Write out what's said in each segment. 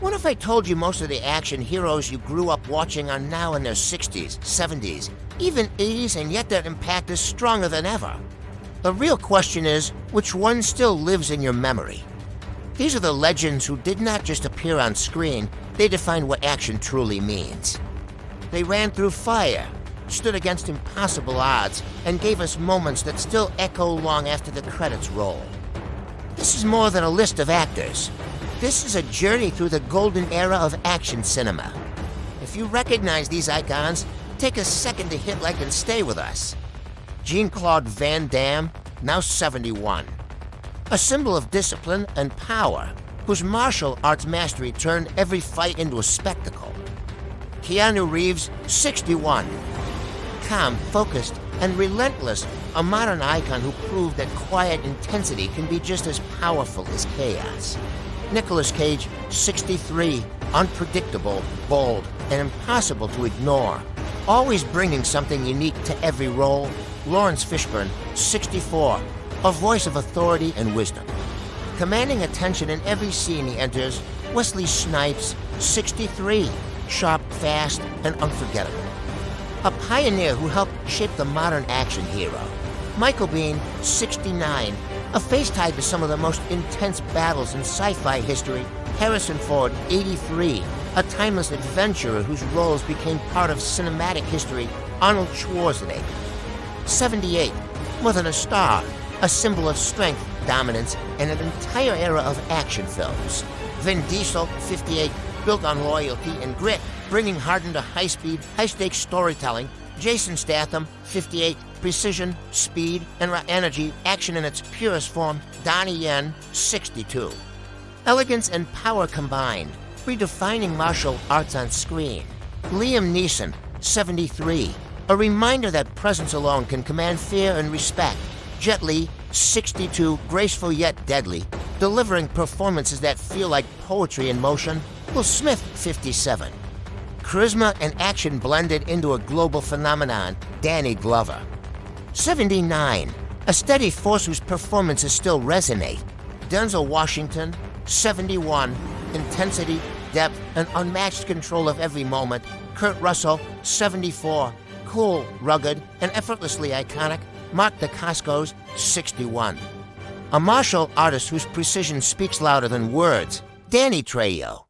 What if I told you most of the action heroes you grew up watching are now in their 60s, 70s, even 80s, and yet their impact is stronger than ever? The real question is, which one still lives in your memory? These are the legends who did not just appear on screen, they defined what action truly means. They ran through fire, stood against impossible odds, and gave us moments that still echo long after the credits roll. This is more than a list of actors. This is a journey through the golden era of action cinema. If you recognize these icons, take a second to hit like and stay with us. Jean-Claude Van Damme, now 71. A symbol of discipline and power, whose martial arts mastery turned every fight into a spectacle. Keanu Reeves, 61. Calm, focused, and relentless, a modern icon who proved that quiet intensity can be just as powerful as chaos. Nicolas Cage, 63, unpredictable, bold, and impossible to ignore. Always bringing something unique to every role. Lawrence Fishburne, 64, a voice of authority and wisdom. Commanding attention in every scene he enters, Wesley Snipes, 63, sharp, fast, and unforgettable. A pioneer who helped shape the modern action hero. Michael Biehn, 69, a face tied to some of the most intense battles in sci-fi history. Harrison Ford, 83, a timeless adventurer whose roles became part of cinematic history. Arnold Schwarzenegger, 78, more than a star, a symbol of strength, dominance, and an entire era of action films. Vin Diesel, 58, built on loyalty and grit, bringing heart into high-speed, high-stakes storytelling. Jason Statham, 58, precision, speed, and raw energy, action in its purest form. Donnie Yen, 62. Elegance and power combined, redefining martial arts on screen. Liam Neeson, 73, a reminder that presence alone can command fear and respect. Jet Li, 62, graceful yet deadly, delivering performances that feel like poetry in motion. Will Smith, 57. Charisma and action blended into a global phenomenon. Danny Glover, 79, a steady force whose performances still resonate. Denzel Washington, 71, intensity, depth, and unmatched control of every moment. Kurt Russell, 74, cool, rugged, and effortlessly iconic. Mark Dacascos, 61. A martial artist whose precision speaks louder than words. Danny Trejo,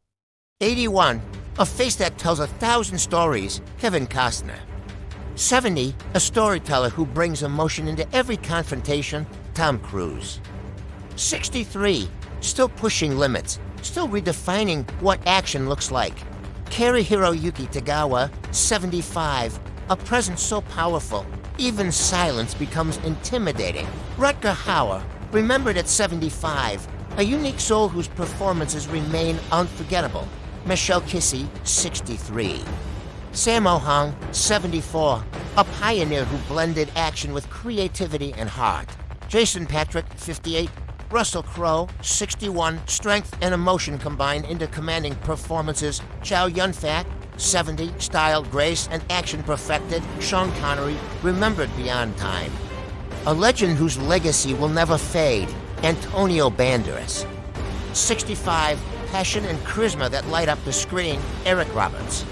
81, a face that tells 1,000 stories. Kevin Costner, 70, a storyteller who brings emotion into every confrontation. Tom Cruise, 63, still pushing limits, still redefining what action looks like. Cary Hiroyuki Tagawa, 75, a presence so powerful, even silence becomes intimidating. Rutger Hauer, remembered at 75, a unique soul whose performances remain unforgettable. Michelle Kissy, 63. Sammo Hung, 74, a pioneer who blended action with creativity and heart. Jason Patric, 58. Russell Crowe, 61, strength and emotion combined into commanding performances. Chow Yun-fat, 70, style, grace, and action perfected. Sean Connery, remembered beyond time. A legend whose legacy will never fade. Antonio Banderas, 65, passion and charisma that light up the screen. Eric Roberts,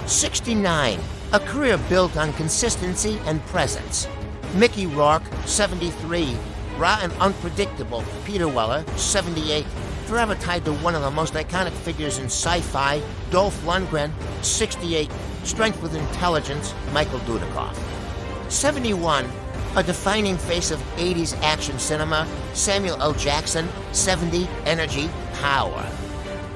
69, a career built on consistency and presence. Mickey Rourke, 73, raw and unpredictable. Peter Weller, 78, forever tied to one of the most iconic figures in sci-fi. Dolph Lundgren, 68, strength with intelligence. Michael Dudikoff, 71, a defining face of 80s action cinema. Samuel L. Jackson, 70, energy, power.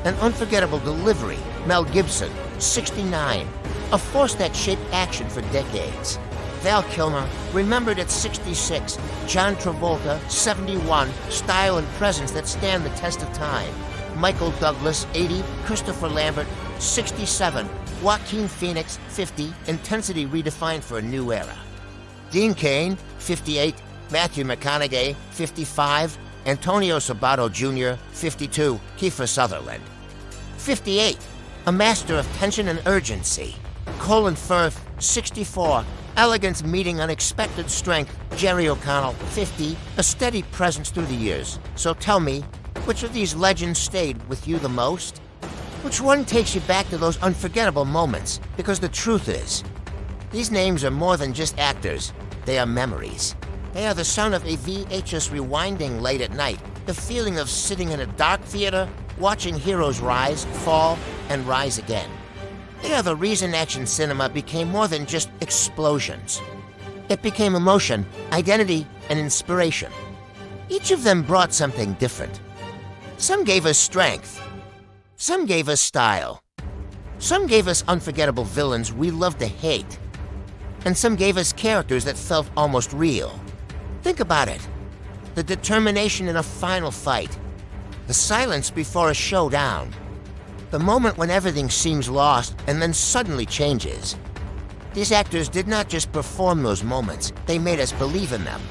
An unforgettable delivery. Mel Gibson, 69, a force that shaped action for decades. Val Kilmer, remembered at 66. John Travolta, 71, style and presence that stand the test of time. Michael Douglas, 80, Christopher Lambert, 67, Joaquin Phoenix, 50, intensity redefined for a new era. Dean Cain, 58, Matthew McConaughey, 55, Antonio Sabato Jr., 52, Kiefer Sutherland, 58, a master of tension and urgency. Colin Firth, 64, elegance meeting unexpected strength. Jerry O'Connell, 50, a steady presence through the years. So tell me, which of these legends stayed with you the most? Which one takes you back to those unforgettable moments? Because the truth is, these names are more than just actors. They are memories. They are the sound of a VHS rewinding late at night, the feeling of sitting in a dark theater, watching heroes rise, fall, and rise again. They are the reason action cinema became more than just explosions. It became emotion, identity, and inspiration. Each of them brought something different. Some gave us strength. Some gave us style. Some gave us unforgettable villains we loved to hate. And some gave us characters that felt almost real. Think about it. The determination in a final fight. The silence before a showdown. The moment when everything seems lost and then suddenly changes. These actors did not just perform those moments, they made us believe in them.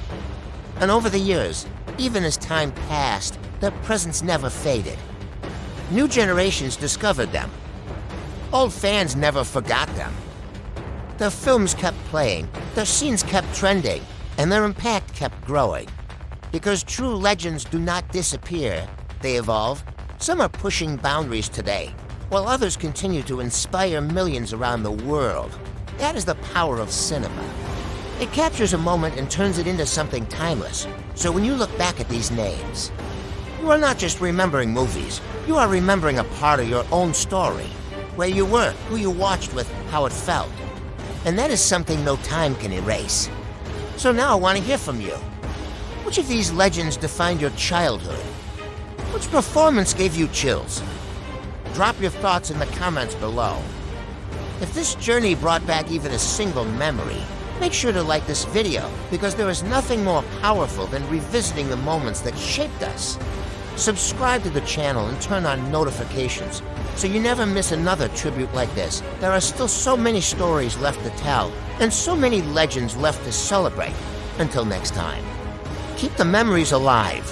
And over the years, even as time passed, their presence never faded. New generations discovered them. Old fans never forgot them. Their films kept playing, their scenes kept trending, and their impact kept growing. Because true legends do not disappear, they evolve. Some are pushing boundaries today, while others continue to inspire millions around the world. That is the power of cinema. It captures a moment and turns it into something timeless. So when you look back at these names, you are not just remembering movies, you are remembering a part of your own story. Where you were, who you watched with, how it felt. And that is something no time can erase. So now I want to hear from you. Which of these legends defined your childhood? Which performance gave you chills? Drop your thoughts in the comments below. If this journey brought back even a single memory, make sure to like this video, because there is nothing more powerful than revisiting the moments that shaped us. Subscribe to the channel and turn on notifications so you never miss another tribute like this. There are still so many stories left to tell, and so many legends left to celebrate. Until next time, keep the memories alive.